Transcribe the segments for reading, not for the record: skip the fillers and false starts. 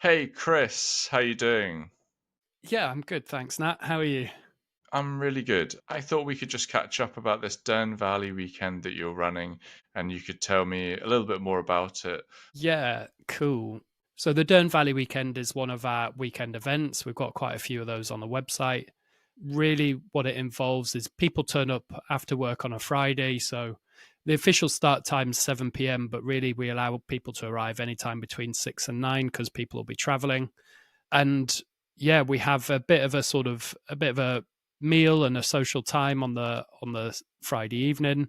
Hey Chris, how you doing? Yeah, I'm good, thanks, Nat. How are you? I'm really good. I thought we could just catch up about this Dearne Valley weekend that you're running, and you could tell me a little bit more about it. Yeah, cool. So the Dearne Valley Weekend is one of our weekend events. We've got quite a few of those on the website. Really, what it involves is people turn up after work on a Friday. So the official start time is 7 p.m., but really we allow people to arrive anytime between 6 and 9 because people will be traveling. And yeah, we have a bit of a meal and a social time on the Friday evening.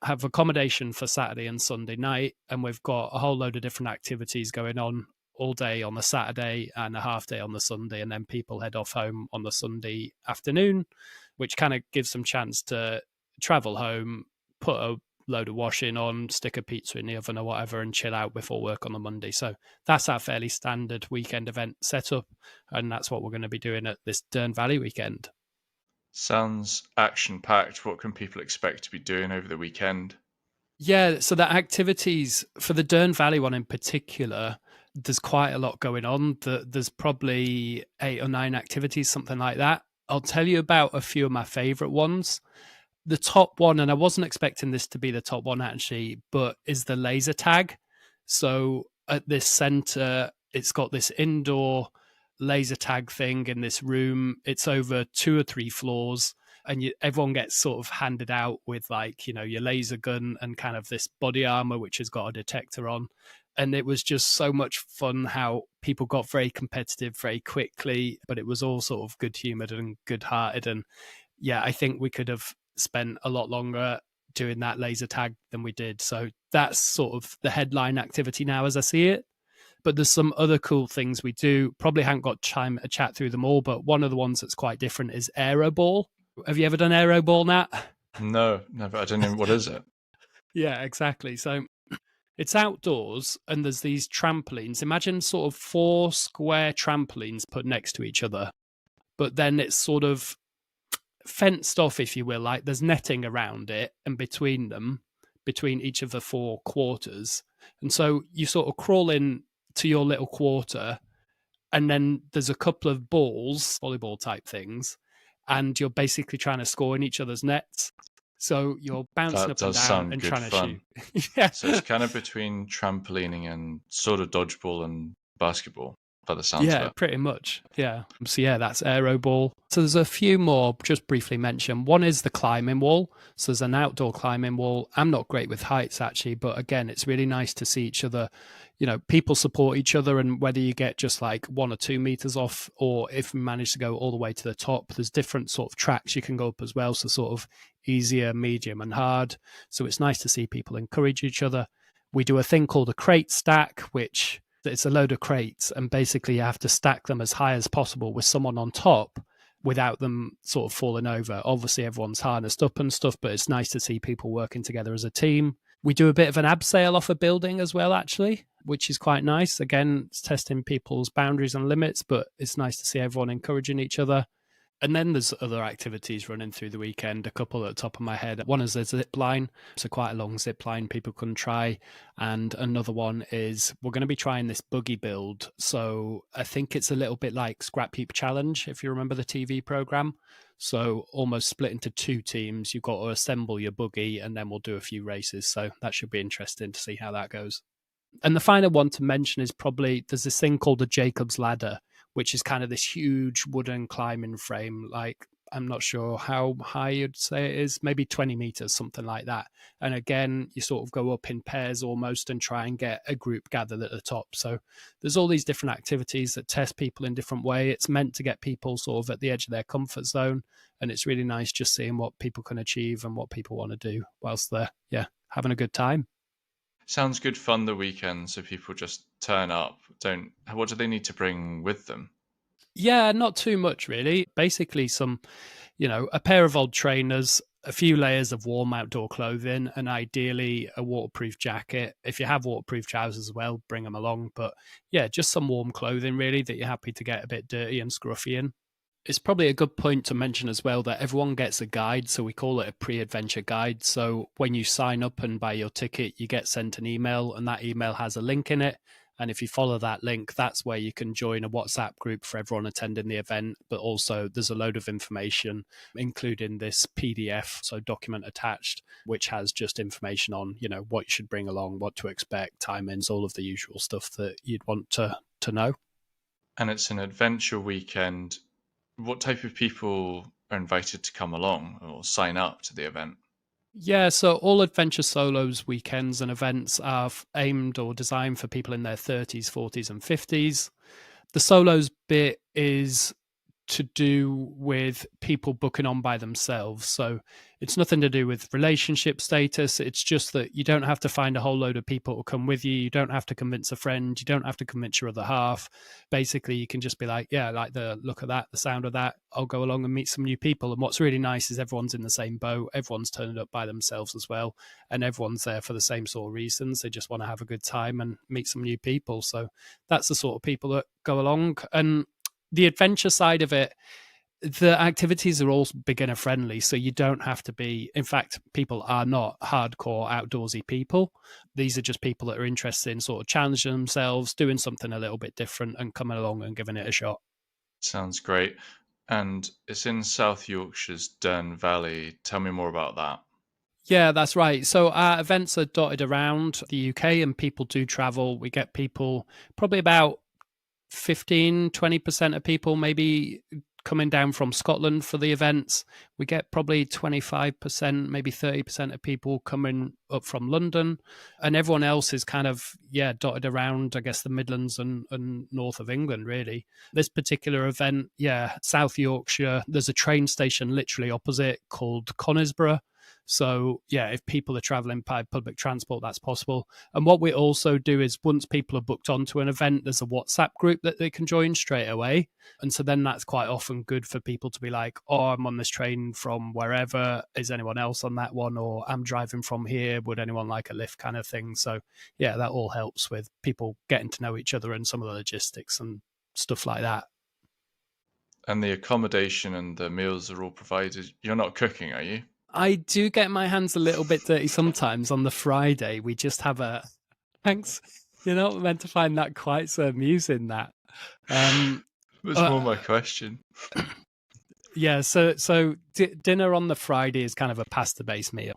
Have accommodation for Saturday and Sunday night, and we've got a whole load of different activities going on all day on the Saturday and a half day on the Sunday, and then people head off home on the Sunday afternoon, which kind of gives them chance to travel home, put a load of washing on, stick a pizza in the oven or whatever, and chill out before work on the Monday. So that's our fairly standard weekend event setup, and that's what we're going to be doing at this Dearne Valley weekend. Sounds action-packed. What can people expect to be doing over the weekend? Yeah, so the activities for the Dearne Valley one in particular, there's quite a lot going on. There's probably 8 or 9 activities, something like that. I'll tell you about a few of my favorite ones. The top one, and I wasn't expecting this to be the top one actually, but is the laser tag. So at this center, it's got this indoor laser tag thing in this room. It's over 2 or 3 floors, and everyone gets sort of handed out with, like, your laser gun and kind of this body armor which has got a detector on. And it was just so much fun how people got very competitive very quickly, but it was all sort of good humored and good hearted. And yeah, I think we could have spent a lot longer doing that laser tag than we did. So that's sort of the headline activity now as I see it. But there's some other cool things we do. Probably haven't got time to chat through them all, but one of the ones that's quite different is aeroball. Have you ever done aeroball, Nat? No, never. I don't know. What is it? Yeah, exactly. So it's outdoors and there's these trampolines. Imagine sort of 4 square trampolines put next to each other, but then it's sort of fenced off, if you will. Like there's netting around it and between them, between each of the 4 quarters. And so you sort of crawl in to your little quarter, and then there's a couple of balls, volleyball type things, and you're basically trying to score in each other's nets. So you're bouncing That up and does down sound and good trying to shoot. fun. Yeah. So it's kind of between trampolining and sort of dodgeball and basketball, by the sounds of Yeah, it. pretty much. Yeah. So yeah, that's aero ball. So there's a few more just briefly mentioned. One is the climbing wall. So there's an outdoor climbing wall. I'm not great with heights actually, but again, it's really nice to see each other. People support each other, and whether you get just like 1 or 2 meters off, or if you manage to go all the way to the top, there's different sort of tracks you can go up as well. So sort of easier, medium, and hard. So it's nice to see people encourage each other. We do a thing called a crate stack, which it's a load of crates, and basically you have to stack them as high as possible with someone on top without them sort of falling over. Obviously, everyone's harnessed up and stuff, but it's nice to see people working together as a team. We do a bit of an abseil off a building as well, actually, which is quite nice. Again, it's testing people's boundaries and limits, but it's nice to see everyone encouraging each other. And then there's other activities running through the weekend, a couple at the top of my head. One is a zip line, so quite a long zip line people can try. And another one is we're going to be trying this buggy build. So I think it's a little bit like Scrap Heap Challenge, if you remember the TV program. So almost split into 2 teams. You've got to assemble your buggy, and then we'll do a few races. So that should be interesting to see how that goes. And the final one to mention is probably there's this thing called the Jacob's Ladder, which is kind of this huge wooden climbing frame. Like, I'm not sure how high you'd say it is, maybe 20 meters, something like that. And again, you sort of go up in pairs almost and try and get a group gathered at the top. So there's all these different activities that test people in different way. It's meant to get people sort of at the edge of their comfort zone. And it's really nice just seeing what people can achieve and what people want to do whilst they're, yeah, having a good time. Sounds good fun the weekend, so people just turn up. Don't. What do they need to bring with them? Yeah, not too much really. Basically, a pair of old trainers, a few layers of warm outdoor clothing, and ideally a waterproof jacket. If you have waterproof trousers as well, bring them along. But yeah, just some warm clothing really that you're happy to get a bit dirty and scruffy in. It's probably a good point to mention as well that everyone gets a guide. So we call it a pre-adventure guide. So when you sign up and buy your ticket, you get sent an email, and that email has a link in it. And if you follow that link, that's where you can join a WhatsApp group for everyone attending the event. But also, there's a load of information, including this PDF, so document attached, which has just information on, what you should bring along, what to expect, timings, all of the usual stuff that you'd want to know. And it's an adventure weekend. What type of people are invited to come along or sign up to the event? Yeah, so all Adventure Solos weekends and events are aimed or designed for people in their 30s, 40s, and 50s. The solos bit is to do with people booking on by themselves. So it's nothing to do with relationship status. It's just that you don't have to find a whole load of people to come with you. You don't have to convince a friend. You don't have to convince your other half. Basically, you can just be like, yeah, I like the look of that, the sound of that. I'll go along and meet some new people. And what's really nice is everyone's in the same boat. Everyone's turning up by themselves as well. And everyone's there for the same sort of reasons. They just want to have a good time and meet some new people. So that's the sort of people that go along. And the adventure side of it, the activities are all beginner friendly, so you don't have to be, in fact, people are not hardcore outdoorsy people. These are just people that are interested in sort of challenging themselves, doing something a little bit different and coming along and giving it a shot. Sounds great. And it's in South Yorkshire's Dearne Valley. Tell me more about that. Yeah, that's right. So our events are dotted around the UK and people do travel. We get people, probably about 15-20% of people maybe coming down from Scotland for the events. We get probably 25%, maybe 30% of people coming up from London, and everyone else is kind of, dotted around, I guess, the Midlands and north of England, really. This particular event, South Yorkshire, there's a train station literally opposite called Conisborough. So, if people are traveling by public transport, that's possible. And what we also do is once people are booked onto an event, there's a WhatsApp group that they can join straight away. And so then that's quite often good for people to be like, oh, I'm on this train from wherever. Is anyone else on that one? Or I'm driving from here. Would anyone like a lift kind of thing? So, that all helps with people getting to know each other and some of the logistics and stuff like that. And the accommodation and the meals are all provided. You're not cooking, are you? I do get my hands a little bit dirty sometimes. On the Friday, we just have a thanks. You're not meant to find that quite so amusing. That it was more my question. Yeah, so dinner on the Friday is kind of a pasta-based meal.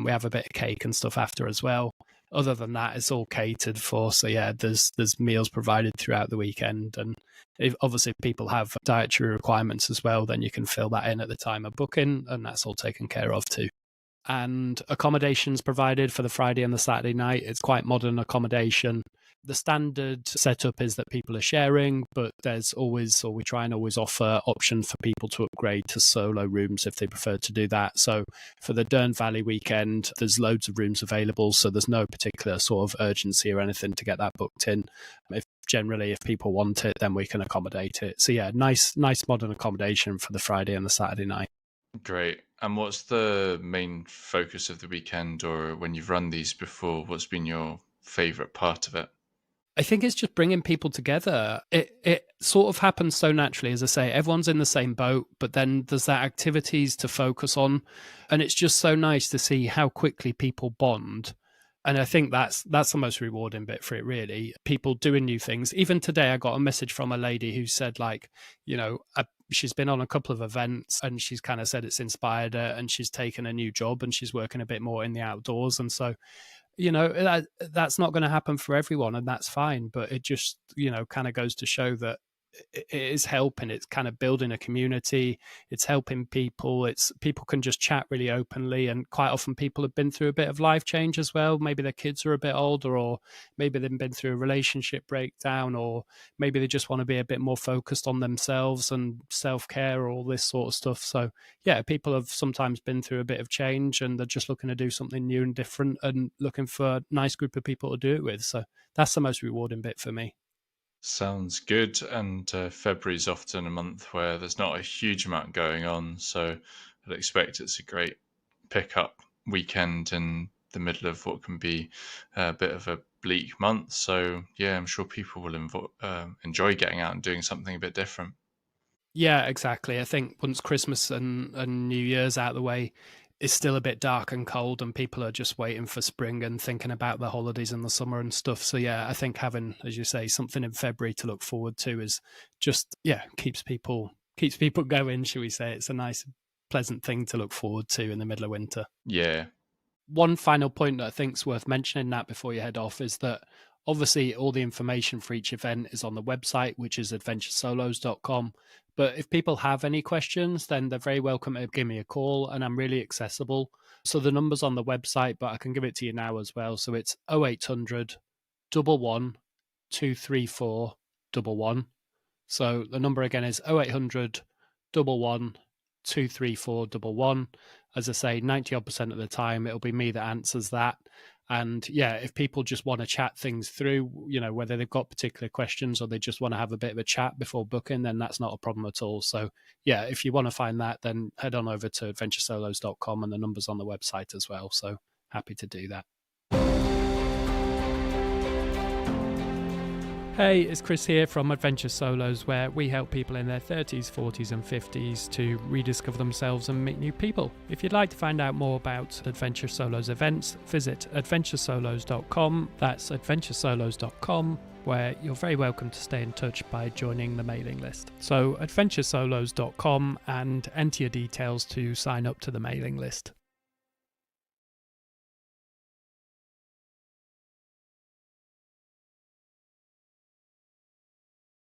We have a bit of cake and stuff after as well. Other than that, it's all catered for. So there's meals provided throughout the weekend, and if obviously people have dietary requirements as well, then you can fill that in at the time of booking, and that's all taken care of too. And accommodations provided for the Friday and the Saturday night. It's quite modern accommodation. The standard setup is that people are sharing, but there's always, or we try and always offer options for people to upgrade to solo rooms if they prefer to do that. So for the Dearne Valley weekend, there's loads of rooms available. So there's no particular sort of urgency or anything to get that booked in. If people want it, then we can accommodate it. So nice modern accommodation for the Friday and the Saturday night. Great. And what's the main focus of the weekend, or when you've run these before, what's been your favorite part of it? I think it's just bringing people together. It sort of happens so naturally, as I say, everyone's in the same boat, but then there's that activities to focus on. And it's just so nice to see how quickly people bond. And I think that's the most rewarding bit for it, really. People doing new things. Even today, I got a message from a lady who said, like, she's been on a couple of events and she's kind of said it's inspired her, and she's taken a new job and she's working a bit more in the outdoors. And so, that's not going to happen for everyone, and that's fine. But it just, kind of goes to show that it is helping. It's kind of building a community. It's helping people. People can just chat really openly, and quite often people have been through a bit of life change as well. Maybe their kids are a bit older, or maybe they've been through a relationship breakdown, or maybe they just want to be a bit more focused on themselves and self-care or all this sort of stuff. So people have sometimes been through a bit of change and they're just looking to do something new and different and looking for a nice group of people to do it with. So that's the most rewarding bit for me. Sounds good. And February's often a month where there's not a huge amount going on. So I'd expect it's a great pick-up weekend in the middle of what can be a bit of a bleak month. So, I'm sure people will enjoy getting out and doing something a bit different. Yeah, exactly. I think once Christmas and New Year's out of the way, it's still a bit dark and cold, and people are just waiting for spring and thinking about the holidays and the summer and stuff. So yeah, I think having, as you say, something in February to look forward to is just, keeps people going, shall we say. It's a nice, pleasant thing to look forward to in the middle of winter. Yeah. One final point that I think is worth mentioning, Nat, before you head off, is that obviously all the information for each event is on the website, which is adventuresolos.com. But if people have any questions, then they're very welcome to give me a call, and I'm really accessible. So the number's on the website, but I can give it to you now as well. So it's 0800 11 234 11. So the number again is 0800 11 234 11. As I say, 90% of the time, it'll be me that answers that. And yeah, if people just want to chat things through, whether they've got particular questions or they just want to have a bit of a chat before booking, then that's not a problem at all. So yeah, if you want to find that, then head on over to adventuresolos.com, and the number's on the website as well. So happy to do that. Hey, it's Chris here from Adventure Solos, where we help people in their 30s, 40s and 50s to rediscover themselves and meet new people. If you'd like to find out more about Adventure Solos events, visit adventuresolos.com. That's adventuresolos.com, where you're very welcome to stay in touch by joining the mailing list. So adventuresolos.com, and enter your details to sign up to the mailing list.